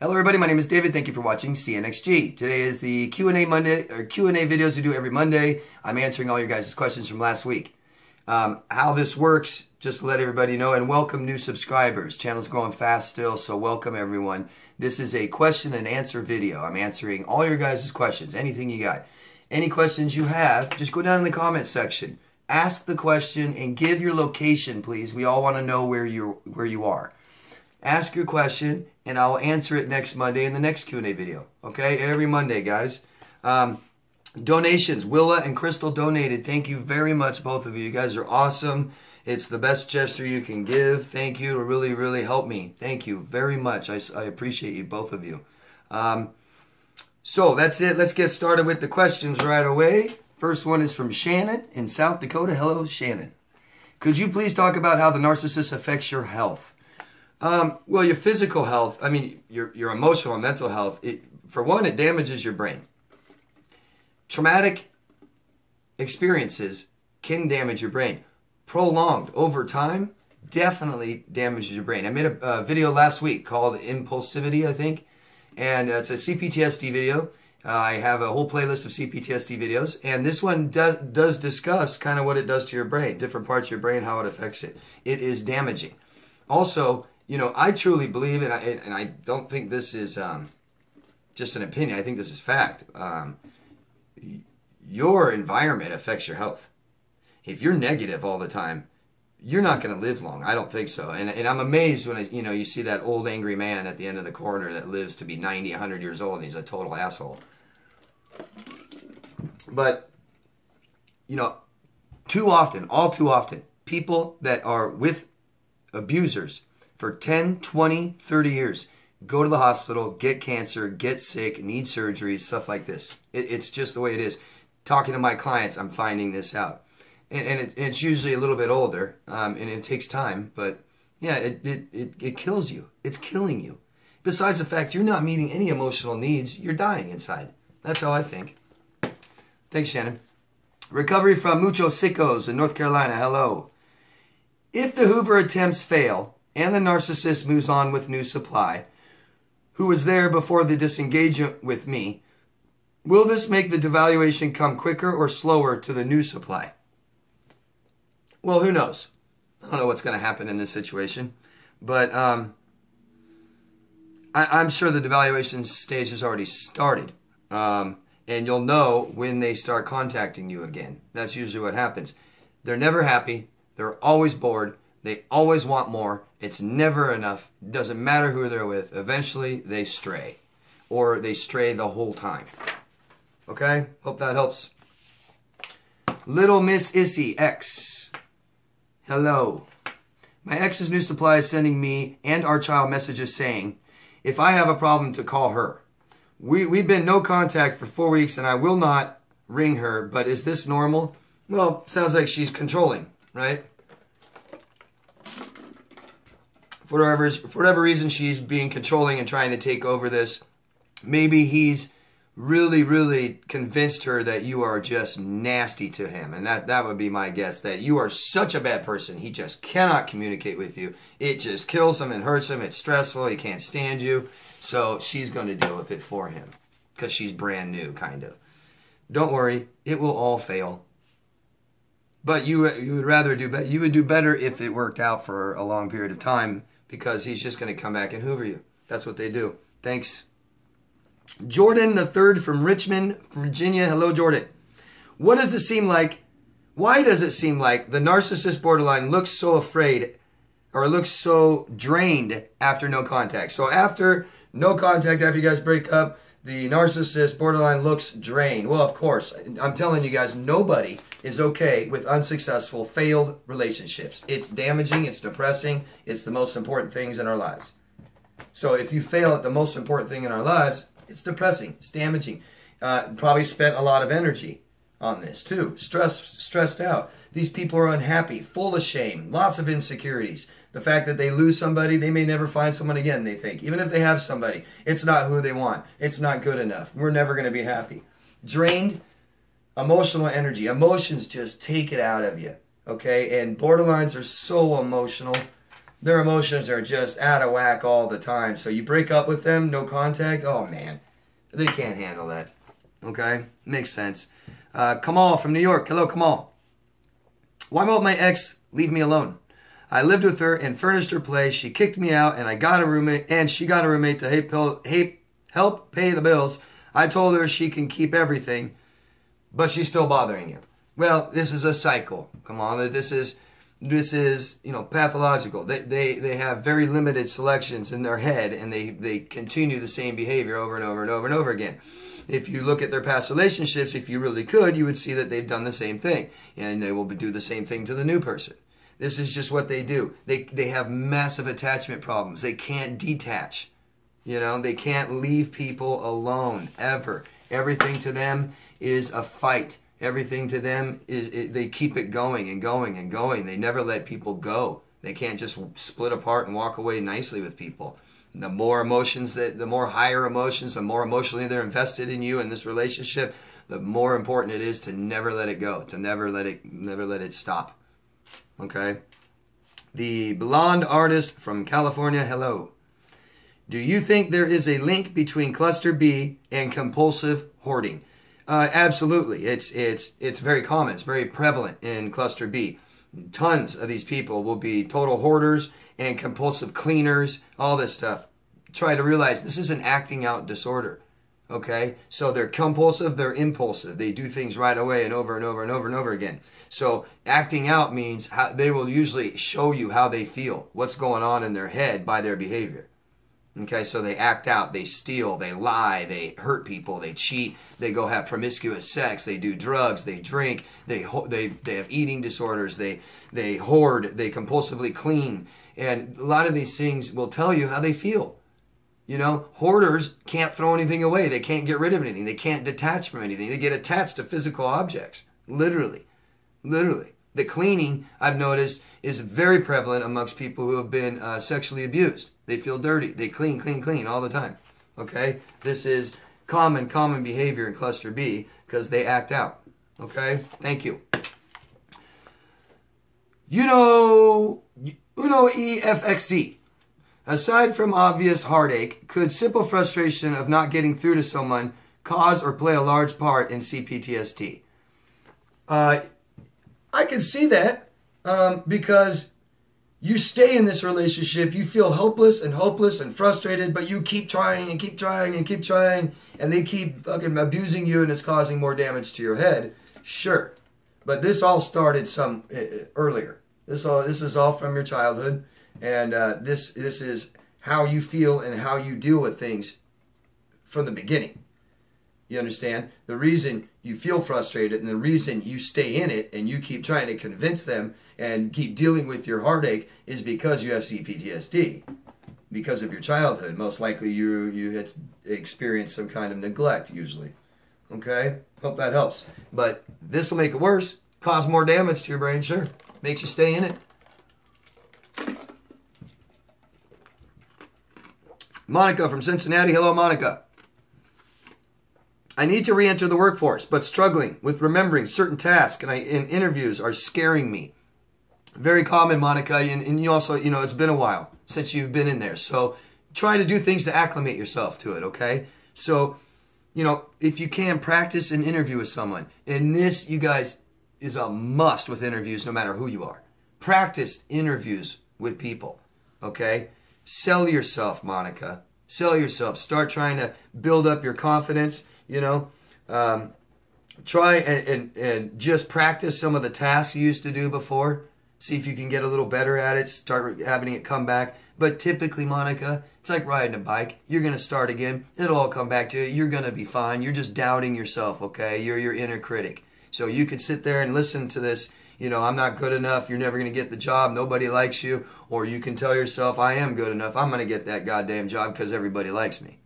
Hello everybody, my name is David. Thank you for watching CNXG. Today is the Q&A Monday, or Q&A videos we do every Monday. I'm answering all your guys' questions from last week. How this works, just to let everybody know, and welcome new subscribers. Channel's growing fast still, so welcome everyone. This is a question and answer video. I'm answering all your guys' questions, anything you got. Any questions you have, just go down in the comment section. Ask the question and give your location, please. We all want to know where you are. Ask your question, and I'll answer it next Monday in the next Q&A video. Okay? Every Monday, guys. Donations. Willa and Crystal donated. Thank you very much, both of you. You guys are awesome. It's the best gesture you can give. Thank you. It really, really helped me. Thank you very much. I appreciate you, both of you. So that's it. Let's get started with the questions right away. First one is from Shannon in South Dakota. Hello, Shannon. Could you please talk about how the narcissist affects your health? Well, your physical health, I mean, your emotional and mental health, for one, it damages your brain. Traumatic experiences can damage your brain. Prolonged over time definitely damages your brain. I made a video last week called Impulsivity, I think, and it's a CPTSD video. I have a whole playlist of CPTSD videos, and this one does discuss kind of what it does to your brain, different parts of your brain, how it affects it. It is damaging. Also, you know, I truly believe, and I don't think this is just an opinion, I think this is fact. Your environment affects your health. If you're negative all the time, you're not going to live long. I don't think so. And I'm amazed when you see that old angry man at the end of the corner that lives to be 90, 100 years old, and he's a total asshole. But, you know, all too often, people that are with abusers for 10, 20, 30 years, go to the hospital, get cancer, get sick, need surgery, stuff like this. It's just the way it is. Talking to my clients, I'm finding this out. And it's usually a little bit older, and it takes time, but yeah, it kills you. It's killing you. Besides the fact you're not meeting any emotional needs, you're dying inside. That's how I think. Thanks, Shannon. Recovery from Mucho Sickos in North Carolina. Hello. If the Hoover attempts fail, and the narcissist moves on with new supply, who was there before the disengagement with me, will this make the devaluation come quicker or slower to the new supply? Well, who knows? I don't know what's going to happen in this situation, but I'm sure the devaluation stage has already started, and you'll know when they start contacting you again. That's usually what happens. They're never happy. They're always bored. They always want more. It's never enough. It doesn't matter who they're with. Eventually, they stray. Or they stray the whole time. Okay? Hope that helps. Little Miss Issy X. Hello. My ex's new supply is sending me and our child messages saying, if I have a problem to call her. We've been no contact for 4 weeks and I will not ring her, but is this normal? Well, sounds like she's controlling, right? For whatever reason, she's being controlling and trying to take over this. Maybe he's really, really convinced her that you are just nasty to him. And that would be my guess, that you are such a bad person. He just cannot communicate with you. It just kills him and hurts him. It's stressful. He can't stand you. So she's going to deal with it for him because she's brand new, kind of. Don't worry. It will all fail. But you would rather do better. You would do better if it worked out for a long period of time, because he's just going to come back and hoover you. That's what they do. Thanks. Jordan the third from Richmond, Virginia. Hello, Jordan. What does it seem like? Why does it seem like the narcissist borderline looks so afraid or looks so drained after no contact? So after no contact, after you guys break up, the narcissist borderline looks drained. Well, of course, I'm telling you guys, nobody is okay with unsuccessful, failed relationships. It's damaging, it's depressing, it's the most important things in our lives. So if you fail at the most important thing in our lives, it's depressing, it's damaging. Probably spent a lot of energy on this too. Stressed out. These people are unhappy, full of shame, lots of insecurities. The fact that they lose somebody, they may never find someone again, they think. Even if they have somebody, it's not who they want. It's not good enough. We're never going to be happy. Drained emotional energy. Emotions just take it out of you. Okay? And borderlines are so emotional. Their emotions are just out of whack all the time. So you break up with them, no contact. Oh, man. They can't handle that. Okay? Makes sense. Kamal from New York. Hello, Kamal. Why won't my ex leave me alone? I lived with her and furnished her place. She kicked me out, and I got a roommate, and she got a roommate to help pay the bills. I told her she can keep everything, but she's still bothering you. Well, this is a cycle. Come on, this is pathological. They have very limited selections in their head, and they continue the same behavior over and over and over and over again. If you look at their past relationships, if you really could, you would see that they've done the same thing, and they will do the same thing to the new person. This is just what they do. They have massive attachment problems. They can't detach. They can't leave people alone, ever. Everything to them is a fight. Everything to them they keep it going and going and going. They never let people go. They can't just split apart and walk away nicely with people. The more higher emotions, the more emotionally they're invested in you in this relationship, the more important it is to never let it go, to never let it stop. Okay? The blonde artist from California, hello. Do you think there is a link between cluster B and compulsive hoarding? Absolutely. It's very common. It's very prevalent in cluster B. Tons of these people will be total hoarders and compulsive cleaners, all this stuff. Try to realize this is an acting out disorder. Okay? So they're compulsive, they're impulsive. They do things right away and over and over and over and over again. So acting out means they will usually show you how they feel, what's going on in their head by their behavior. Okay, so they act out, they steal, they lie, they hurt people, they cheat, they go have promiscuous sex, they do drugs, they drink, they have eating disorders, they hoard, they compulsively clean. And a lot of these things will tell you how they feel. Hoarders can't throw anything away. They can't get rid of anything. They can't detach from anything. They get attached to physical objects. Literally. The cleaning, I've noticed, is very prevalent amongst people who have been sexually abused. They feel dirty. They clean all the time. Okay? This is common behavior in cluster B because they act out. Okay? Thank you. Uno EFXC. Aside from obvious heartache, could simple frustration of not getting through to someone cause or play a large part in CPTSD? I can see that because you stay in this relationship, you feel hopeless and frustrated, but you keep trying and keep trying and keep trying, and they keep fucking abusing you, and it's causing more damage to your head. Sure, but this all started some earlier. This is all from your childhood, and this is how you feel and how you deal with things from the beginning. You understand? The reason you feel frustrated and the reason you stay in it and you keep trying to convince them and keep dealing with your heartache is because you have CPTSD. Because of your childhood. Most likely you had experienced some kind of neglect usually. Okay? Hope that helps. But this will make it worse. Cause more damage to your brain, sure. Makes you stay in it. Monica from Cincinnati. Hello, Monica. I need to re-enter the workforce, but struggling with remembering certain tasks and interviews are scaring me. Very common, Monica, and you also, it's been a while since you've been in there. So try to do things to acclimate yourself to it, okay? So, if you can, practice an interview with someone. And this, you guys, is a must with interviews no matter who you are. Practice interviews with people, okay? Sell yourself, Monica. Sell yourself. Start trying to build up your confidence. Try and just practice some of the tasks you used to do before. See if you can get a little better at it. Start having it come back. But typically, Monica, it's like riding a bike. You're going to start again. It'll all come back to you. You're going to be fine. You're just doubting yourself, okay? You're your inner critic. So you could sit there and listen to this, I'm not good enough. You're never going to get the job. Nobody likes you. Or you can tell yourself, I am good enough. I'm going to get that goddamn job because everybody likes me.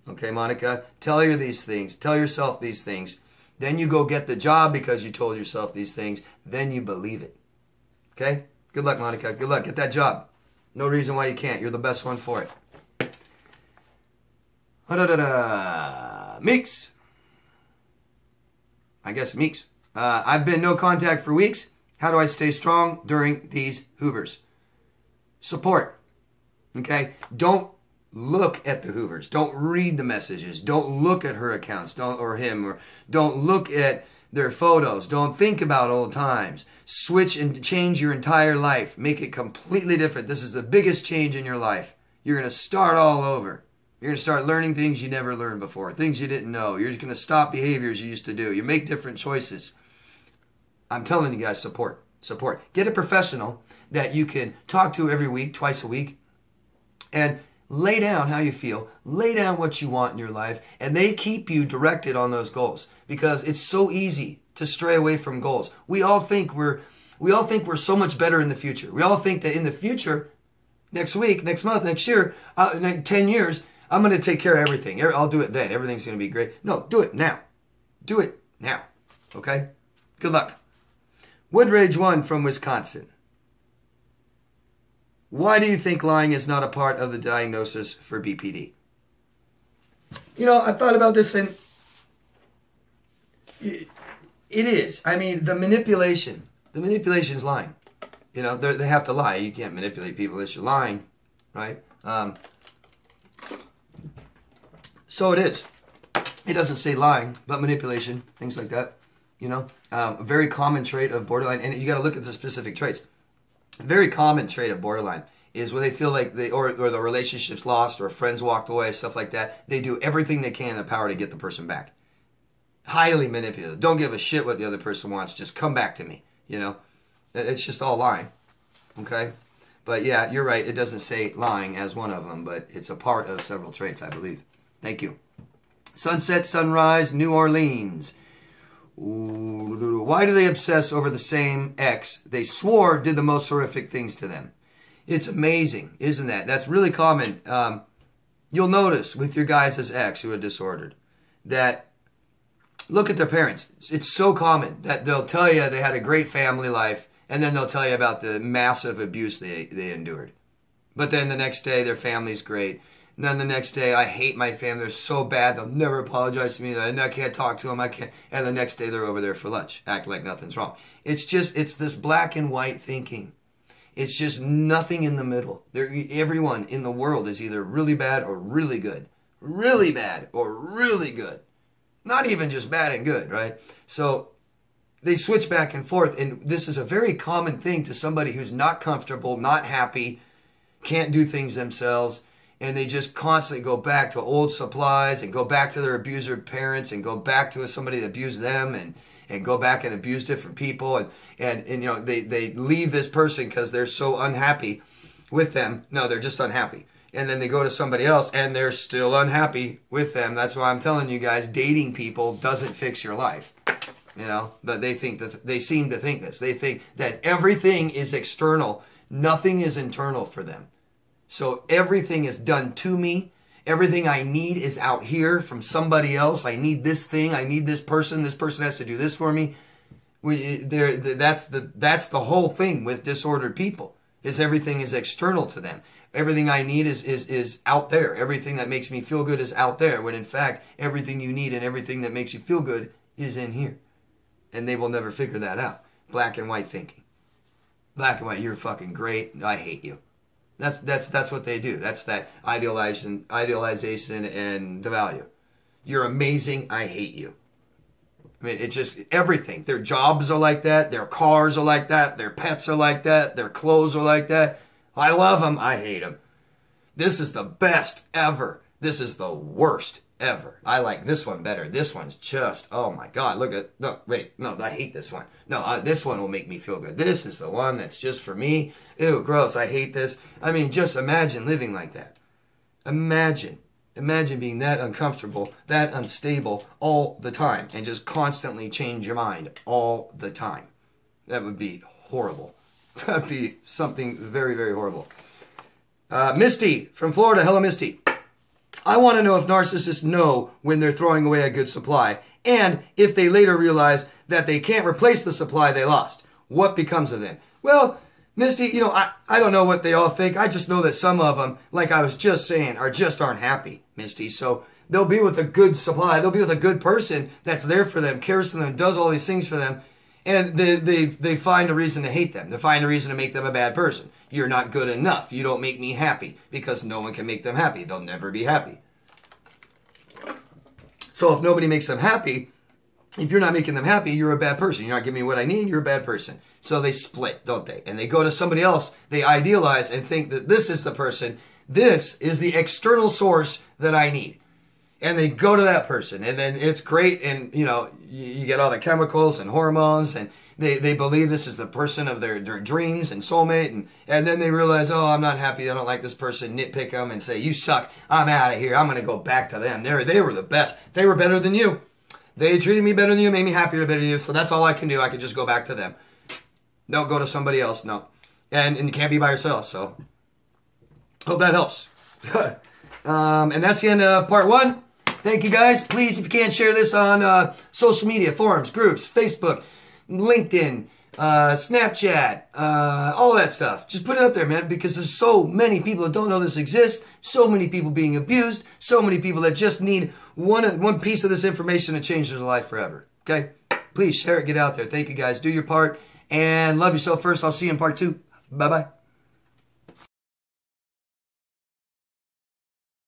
Okay, Monica? Tell her these things. Tell yourself these things. Then you go get the job because you told yourself these things. Then you believe it. Okay? Good luck, Monica. Good luck. Get that job. No reason why you can't. You're the best one for it. Meeks. I guess Meeks. I've been no contact for weeks. How do I stay strong during these hoovers? Support. Okay? Don't look at the hoovers. Don't read the messages. Don't look at her accounts, or him, or don't look at their photos. Don't think about old times. Switch and change your entire life. Make it completely different. This is the biggest change in your life. You're going to start all over. You're going to start learning things you never learned before, things you didn't know. You're going to stop behaviors you used to do. You make different choices. I'm telling you guys, support. Support. Get a professional that you can talk to every week, twice a week, and lay down how you feel. Lay down what you want in your life, and they keep you directed on those goals, because it's so easy to stray away from goals. We all think we're so much better in the future. We all think that in the future, next week, next month, next year, 10 years, I'm going to take care of everything. I'll do it then. Everything's going to be great. No, do it now. Do it now. Okay? Good luck. Woodrage1 from Wisconsin. Why do you think lying is not a part of the diagnosis for BPD? You know, I thought about this, and it is. I mean, the manipulation is lying. You know, they have to lie. You can't manipulate people unless you're lying, right? So it is. It doesn't say lying, but manipulation, things like that. You know, a very common trait of borderline, and you got to look at the specific traits. A very common trait of borderline is when they feel like or the relationship's lost, or friends walked away, stuff like that. They do everything they can in their power to get the person back. Highly manipulative. Don't give a shit what the other person wants. Just come back to me. You know, it's just all lying. Okay, but yeah, you're right. It doesn't say lying as one of them, but it's a part of several traits, I believe. Thank you. Sunset Sunrise, New Orleans. Ooh, why do they obsess over the same ex they swore did the most horrific things to them? It's amazing, isn't that? That's really common. You'll notice with your guys as ex who are disordered that look at their parents. It's so common that they'll tell you they had a great family life, and then they'll tell you about the massive abuse they endured. But then the next day, their family's great. And then the next day, I hate my family. They're so bad. They'll never apologize to me. I can't talk to them. I can't. And the next day, they're over there for lunch, acting like nothing's wrong. It's this black and white thinking. It's just nothing in the middle. Everyone in the world is either really bad or really good. Really bad or really good. Not even just bad and good, right? So they switch back and forth. And this is a very common thing to somebody who's not comfortable, not happy, can't do things themselves. And they just constantly go back to old supplies and go back to their abuser parents and go back to somebody that abused them and go back and abuse different people. And you know, they leave this person because they're so unhappy with them. No, they're just unhappy. And then they go to somebody else and they're still unhappy with them. That's why I'm telling you guys, dating people doesn't fix your life. You know, but they seem to think this. They think that everything is external. Nothing is internal for them. So everything is done to me. Everything I need is out here from somebody else. I need this thing. I need this person. This person has to do this for me. That's the whole thing with disordered people. Is everything is external to them. Everything I need is out there. Everything that makes me feel good is out there. When in fact, everything you need and everything that makes you feel good is in here. And they will never figure that out. Black and white thinking. Black and white, you're fucking great. I hate you. That's what they do. That's that idealization and the value. You're amazing. I hate you. I mean, it's just everything. Their jobs are like that. Their cars are like that. Their pets are like that. Their clothes are like that. I love them. I hate them. This is the best ever. This is the worst ever. I like this one better. This one's just, oh my God, look at, no, wait, no, I hate this one. No, this one will make me feel good. This is the one that's just for me. Ew, gross, I hate this. I mean, just imagine living like that. Imagine being that uncomfortable, that unstable all the time, and just constantly change your mind all the time. That would be horrible. That would be something very, very horrible. Misty from Florida. Hello, Misty. I want to know if narcissists know when they're throwing away a good supply, and if they later realize that they can't replace the supply they lost. What becomes of them? Well, Misty, you know, I don't know what they all think. I just know that some of them, like I was just saying, aren't happy, Misty. So they'll be with a good supply. They'll be with a good person that's there for them, cares for them, does all these things for them. And they find a reason to hate them. They find a reason to make them a bad person. You're not good enough. You don't make me happy, because no one can make them happy. They'll never be happy. So if nobody makes them happy, if you're not making them happy, you're a bad person. You're not giving me what I need, you're a bad person. So they split, don't they? And they go to somebody else, they idealize and think that this is the person, this is the external source that I need. And they go to that person, and then it's great, and you get all the chemicals and hormones, and they believe this is the person of their dreams and soulmate, and then they realize, oh, I'm not happy, I don't like this person, nitpick them and say, you suck, I'm out of here, I'm going to go back to them. They were the best. They were better than you. They treated me better than you, made me happier better than you, so that's all I can do. I can just go back to them. No, go to somebody else, no. And you can't be by yourself, so hope that helps. And that's the end of part 1. Thank you, guys. Please, if you can, share this on social media, forums, groups, Facebook, LinkedIn, Snapchat, all that stuff. Just put it out there, man, because there's so many people that don't know this exists, so many people being abused, so many people that just need one piece of this information to change their life forever. Okay? Please share it, get out there. Thank you, guys. Do your part, and love yourself first. I'll see you in part 2. Bye-bye.